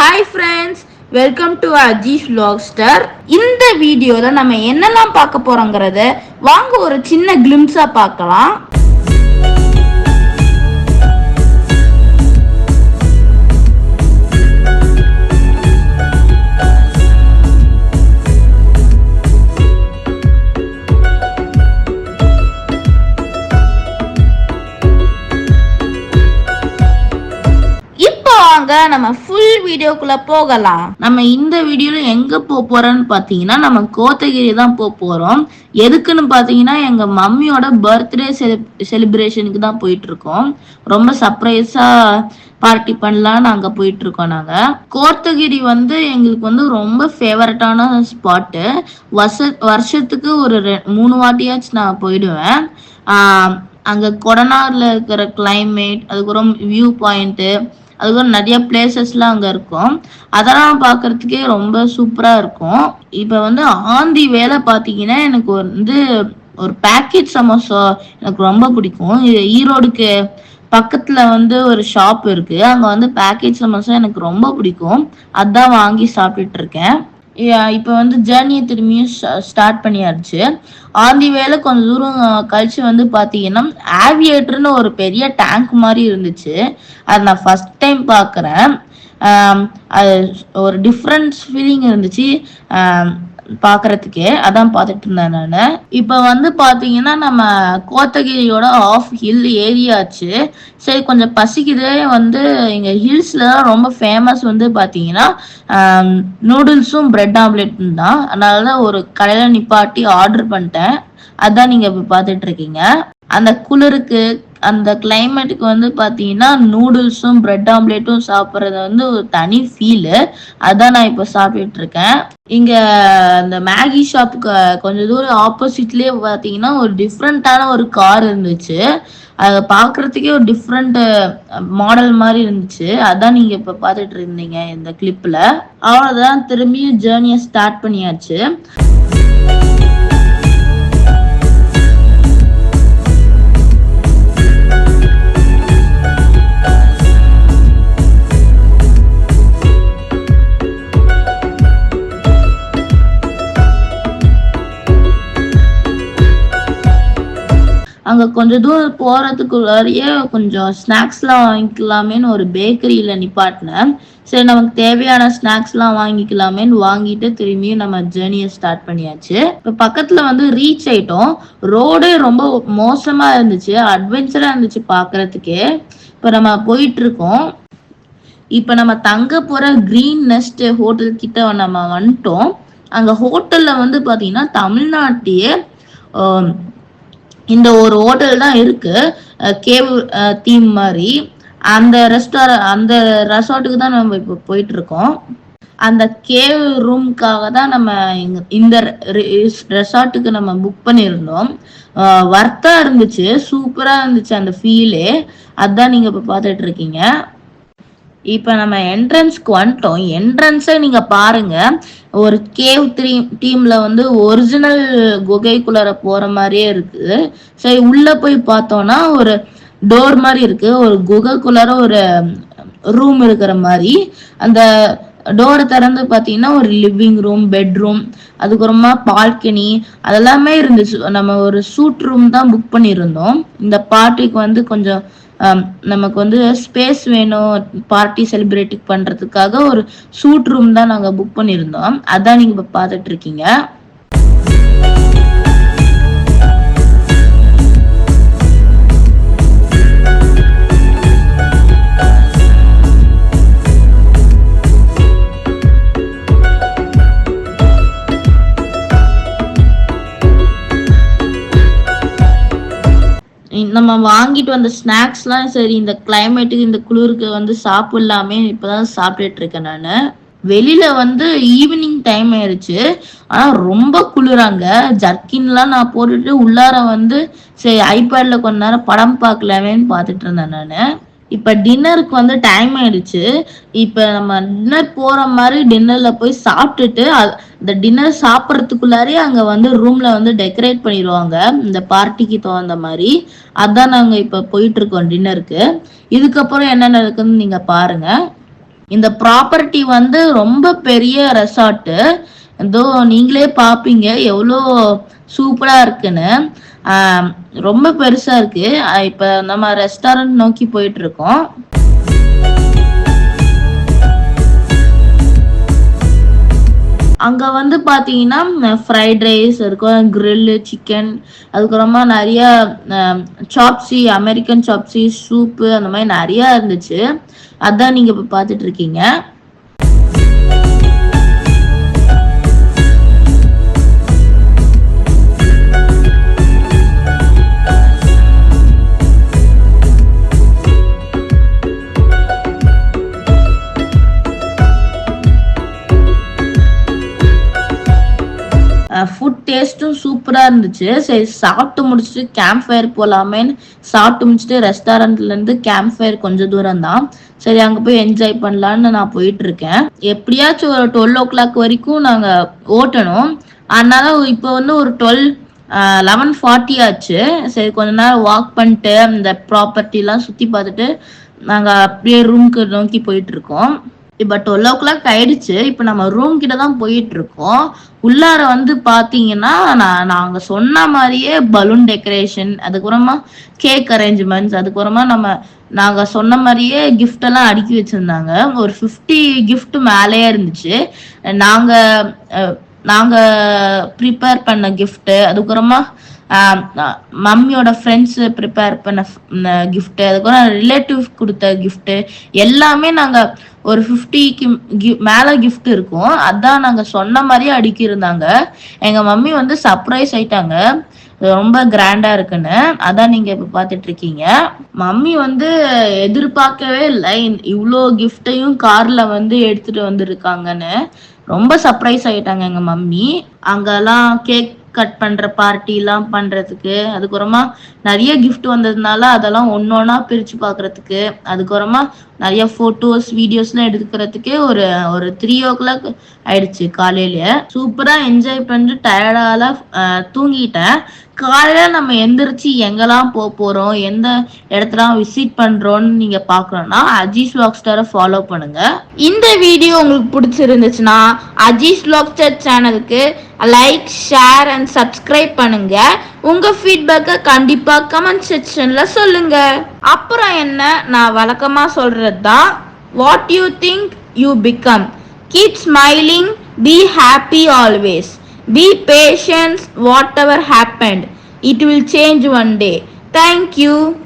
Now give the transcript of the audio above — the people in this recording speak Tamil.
Hi friends, welcome to Ajeesh vlogster. இந்த வீடியோவில் நம்ம என்னெல்லாம் பார்க்க போகிறோங்கிறத வாங்க ஒரு சின்ன கிளிம்ஸாக பார்க்கலாம். நம்ம ஃபுல் வீடியோக்குள்ள போகலாம். நம்ம இந்த வீடியோல எங்க போறோம்னு பாத்தீங்கன்னா நம்ம கோத்தகிரி தான் போறோம். எதுக்குன்னு பாத்தீங்கன்னா எங்க மம்மியோட பர்த்டே செலிப்ரேஷனுக்கு தான் போயிட்டு இருக்கோம். ரொம்ப சர்ப்ரைஸா பார்ட்டி பண்ணலாம்னு அங்க போயிட்டு இருக்கோம். நாங்க கோத்தகிரி எங்களுக்கு ரொம்ப ஃபேவரட்டான ஸ்பாட்டு. வருஷத்துக்கு ஒரு 3 வாட்டியாச்சும் நான் போயிடுவேன். அங்க கொடநாடுல இருக்கிற கிளைமேட், அதுக்கப்புறம் வியூ பாயிண்ட், அதுக்கப்புறம் நிறைய பிளேசஸ்லாம் அங்கே இருக்கும். அதெல்லாம் பார்க்கறதுக்கே ரொம்ப சூப்பராக இருக்கும். இப்போ ஆந்தி வேலை பார்த்தீங்கன்னா எனக்கு ஒரு பேக்கெட் சமோசா எனக்கு ரொம்ப பிடிக்கும். இது ஈரோடுக்கு பக்கத்தில் ஒரு ஷாப் இருக்கு. அங்கே பேக்கெட் சமோசா எனக்கு ரொம்ப பிடிக்கும். அதான் வாங்கி சாப்பிட்டுட்டு இருக்கேன். இப்போ ஜேர்னியை திரும்பியும் ஸ்டார்ட் பண்ணியாச்சு. ஆந்தி வேலை கொஞ்சம் தூரம் கழிச்சு பார்த்தீங்கன்னா ஆவியேட்டர்னு ஒரு பெரிய டேங்க் மாதிரி இருந்துச்சு. அது நான் ஃபர்ஸ்ட் டைம் பார்க்குறேன். அது ஒரு டிஃப்ரெண்ட் ஃபீலிங் இருந்துச்சு பார்க்கறதுக்கே. அதான் பார்த்துட்டு இருந்தேன் நான். இப்போ பார்த்தீங்கன்னா நம்ம கோத்தகிரியோட ஆஃப் ஹில் ஏரியாச்சு. சரி, கொஞ்சம் பசிக்குதே. இங்கே ஹில்ஸ்ல தான் ரொம்ப ஃபேமஸ் பார்த்தீங்கன்னா நூடுல்ஸும் பிரெட் ஆம்லெட்டும் தான். அதனால தான் ஒரு கடையில் நிப்பாட்டி ஆர்டர் பண்ணிட்டேன். அதான் நீங்க இப்போ பார்த்துட்டு இருக்கீங்க. அந்த குளிருக்கு, அந்த கிளைமேட்டுக்கு பார்த்தீங்கன்னா நூடுல்ஸும் பிரெட் ஆம்லேட்டும் சாப்பிட்றது ஒரு தனி ஃபீலு. அதான் நான் இப்போ சாப்பிட்டுட்டு இருக்கேன். இங்க அந்த மேகி ஷாப்புக்கு கொஞ்சம் தூரம் ஆப்போசிட்லயே பார்த்தீங்கன்னா ஒரு டிஃப்ரெண்டான ஒரு கார் இருந்துச்சு. அதை பார்க்கறதுக்கே ஒரு டிஃப்ரெண்ட் மாடல் மாதிரி இருந்துச்சு. அதான் நீங்க இப்ப பார்த்துட்டு இருந்தீங்க இந்த கிளிப்ல. அவ்வளவுதான், திரும்பியும் ஜேர்னியை ஸ்டார்ட் பண்ணியாச்சு. அங்க கொஞ்சம் தூரம் போறதுக்குள்ளாரியே கொஞ்சம் ஸ்நாக்ஸ்லாம் வாங்கிக்கலாமேன்னு ஒரு பேக்கரியில நிப்பாட்டினேன். சரி, நமக்கு தேவையான ஸ்நாக்ஸ்லாம் வாங்கிக்கலாமேன்னு வாங்கிட்டு திரும்பியும் நம்ம ஜேர்னியை ஸ்டார்ட் பண்ணியாச்சு. இப்போ பக்கத்துல ரீச் ஆயிட்டோம். ரோடே ரொம்ப மோசமா இருந்துச்சு, அட்வென்ச்சரா இருந்துச்சு பாக்குறதுக்கே. இப்போ நம்ம போயிட்டு இருக்கோம். இப்போ நம்ம தங்க போற கிரீன் நெஸ்ட் ஹோட்டல் கிட்ட நம்ம வந்துட்டோம். அங்க ஹோட்டல்ல பாத்தீங்கன்னா தமிழ்நாட்டையே இந்த ஒரு ஹோட்டல் தான் இருக்கு, கேவ் தீம் மாதிரி. அந்த ரெசார்ட்டுக்கு தான் நம்ம இப்போ போயிட்டு இருக்கோம். அந்த கேவ் ரூம்காக தான் நம்ம இந்த ரெசார்ட்டுக்கு நம்ம புக் பண்ணியிருந்தோம். வர்த்தா இருந்துச்சு, சூப்பரா இருந்துச்சு அந்த ஃபீலே. அதான் நீங்க இப்ப பாத்துட்டு இருக்கீங்க. இப்ப நம்ம என்ட்ரன்ஸ்க்கு வந்துட்டோம். என்ட்ரன்ஸை நீங்க பாருங்க, ஒரு கேவ் டீம்ல ஒரிஜினல் குகைக்குள்ளார போற மாதிரியே இருக்கு. சரி, உள்ள போய் பார்த்தோம்னா ஒரு டோர் மாதிரி இருக்கு. ஒரு குகைக்குள்ளார ஒரு ரூம் இருக்கிற மாதிரி. அந்த டோரை திறந்து பாத்தீங்கன்னா ஒரு லிவிங் ரூம், பெட்ரூம், அதுக்கப்புறமா பால்கனி அதெல்லாமே இருந்துச்சு. நம்ம ஒரு சூட் ரூம் தான் புக் பண்ணியிருந்தோம். இந்த பார்ட்டிக்கு கொஞ்சம் நமக்கு ஸ்பேஸ் வேணும், பார்ட்டி செலிப்ரேட் பண்றதுக்காக ஒரு சூட் ரூம் தான் நாங்க புக் பண்ணியிருந்தோம். அதான் நீங்க இப்ப பாத்துட்டு இருக்கீங்க. நம்ம வாங்கிட்டு வந்த ஸ்நாக்ஸ்லாம் சரி இந்த கிளைமேட்டுக்கு, இந்த குளிருக்கு சாப்பிடலாமே இப்பதான் சாப்பிட்டுட்டு இருக்கேன் நானு. வெளியில ஈவினிங் டைம் ஆயிருச்சு. ஆனா ரொம்ப குளிராங்க. ஜர்க்கின்லாம் நான் போட்டுட்டு உள்ளார சரி ஐபேட்ல கொஞ்ச நேரம் படம் பார்க்கலாமேன்னு பார்த்துட்டு இருந்தேன் நானு. இப்ப டின்னருக்கு டைம் ஆயிடுச்சு. இப்ப நம்ம டின்னர் போற மாதிரி டின்னர்ல போய் சாப்பிட்டுட்டு இந்த டின்னர் சாப்பிட்றதுக்குள்ளாரே அங்க ரூம்ல டெக்கரேட் பண்ணிடுவாங்க இந்த பார்ட்டிக்கு தகுந்த மாதிரி. அதான் நாங்க இப்ப போயிட்டு இருக்கோம் டின்னருக்கு. இதுக்கப்புறம் என்ன நடக்குதுன்னு நீங்க பாருங்க. இந்த ப்ராப்பர்ட்டி வந்து ரொம்ப பெரிய ரெசார்ட்டு. ஏதோ நீங்களே பார்ப்பீங்க எவ்வளோ சூப்பரா இருக்குன்னு. ரொம்ப பெருசா இருக்கு. இப்ப நம்ம ரெஸ்டாரண்ட் நோக்கி போயிட்டு இருக்கோம். அங்க வந்து பாத்தீங்கன்னா ஃப்ரைட் ரைஸ் இருக்கும், கிரில்லு சிக்கன், அதுக்கப்புறமா நிறைய சாப்ஸி, அமெரிக்கன் சாப்ஸி, சூப்பு, அந்த மாதிரி நிறைய இருந்துச்சு. அதான் நீங்க இப்ப பாத்துட்டு இருக்கீங்க. ஃபுட் டேஸ்ட்டும் சூப்பரா இருந்துச்சு. சரி சாப்பிட்டு முடிச்சுட்டு கேம்ப் ஃபயர் போலாமேன்னு சாப்பிட்டு முடிச்சுட்டு ரெஸ்டாரண்ட்ல இருந்து கேம்ப் ஃபயர் கொஞ்சம் தூரம் தான். சரி அங்க போய் என்ஜாய் பண்ணலான்னு நான் போயிட்டு இருக்கேன். எப்படியாச்சும் ஒரு 12 வரைக்கும் நாங்க ஓட்டணும். அதனால இப்போ வந்து ஒரு 11:40 ஆச்சு. சரி கொஞ்ச நேரம் வாக் பண்ணிட்டு இந்த ப்ராப்பர்ட்டி எல்லாம் சுத்தி பார்த்துட்டு நாங்க அப்படியே ரூம்க்கு நோக்கி போயிட்டு இருக்கோம். இப்ப 12 ஆயிடுச்சு. இப்ப நம்ம ரூம் கிட்ட தான் போயிட்டு இருக்கோம். உள்ளார வந்து பாத்தீங்கன்னா நாங்க சொன்ன மாதிரியே பலூன் டெக்கரேஷன், அதுக்கப்புறமா கேக் அரேஞ்ச்மெண்ட்ஸ், அதுக்கப்புறமா நாங்க சொன்ன மாதிரியே கிஃப்ட் எல்லாம் அடுக்கி வச்சிருந்தாங்க. ஒரு 50 கிஃப்ட் மேலேயே இருந்துச்சு. நாங்க நாங்க ப்ரிப்பேர் பண்ண கிஃப்ட், அதுக்கப்புறமா மம்மியோட ஃப்ரெண்ட்ஸ் ப்ரிப்பேர் பண்ண கிஃப்ட், அதுக்கப்புறம் ரிலேட்டிவ் கொடுத்த கிஃப்ட் எல்லாமே நாங்க ஒரு 50க்கு மேல கிஃப்ட் இருக்கும். அதான் நாங்க சொன்ன மாதிரியே அடுக்கி இருந்தாங்க. எங்க மம்மி வந்து சர்ப்ரைஸ் ஆயிட்டாங்க, ரொம்ப கிராண்டா இருக்குன்னு. அதான் நீங்க இப்ப பாத்துட்டு இருக்கீங்க. மம்மி வந்து எதிர்பார்க்கவே இல்லை இவ்வளோ கிஃப்டையும் கார்ல வந்து எடுத்துட்டு வந்திருக்காங்கன்னு. ரொம்ப சர்ப்ரைஸ் ஆயிட்டாங்க எங்க மம்மி. அங்கெல்லாம் கேக் கட் பண்ற பார்ட்டி எல்லாம் பண்றதுக்கு, அதுக்கப்புறமா நிறைய கிஃப்ட் வந்ததுனால அதெல்லாம் ஒன்னொன்னா பிரிச்சு பாக்குறதுக்கு, அதுக்கப்புறமா நிறைய போட்டோஸ் வீடியோஸ் எல்லாம் எடுக்கிறதுக்கே ஒரு 3 ஆயிடுச்சு. காலையில சூப்பரா என்ஜாய் பண்ணிட்டு டயர்டால தூங்கிட்டேன். காலையில நம்ம எந்திரிச்சு எங்கெல்லாம் போறோம், எந்த இடத்தெல்லாம் விசிட் பண்றோம்னு நீங்க பாக்கணும்னா அஜீஸ் வ்ளாக்ஸ்டாரை ஃபாலோ பண்ணுங்க. இந்த வீடியோ உங்களுக்கு பிடிச்சிருந்துச்சுன்னா அஜீஸ் வ்ளாக்ஸ்டார் சேனலுக்கு லைக், ஷேர் அண்ட் சப்ஸ்கிரைப் பண்ணுங்க. உங்க ஃபீட்பேக்கை கண்டிப்பா கமெண்ட் செக்ஷன்ல சொல்லுங்க. அப்புறம் என்ன, நான் வழக்கமா சொல்றது தான், what you think you become. Keep smiling, be happy always, be patient, whatever happened it will change one day. Thank you.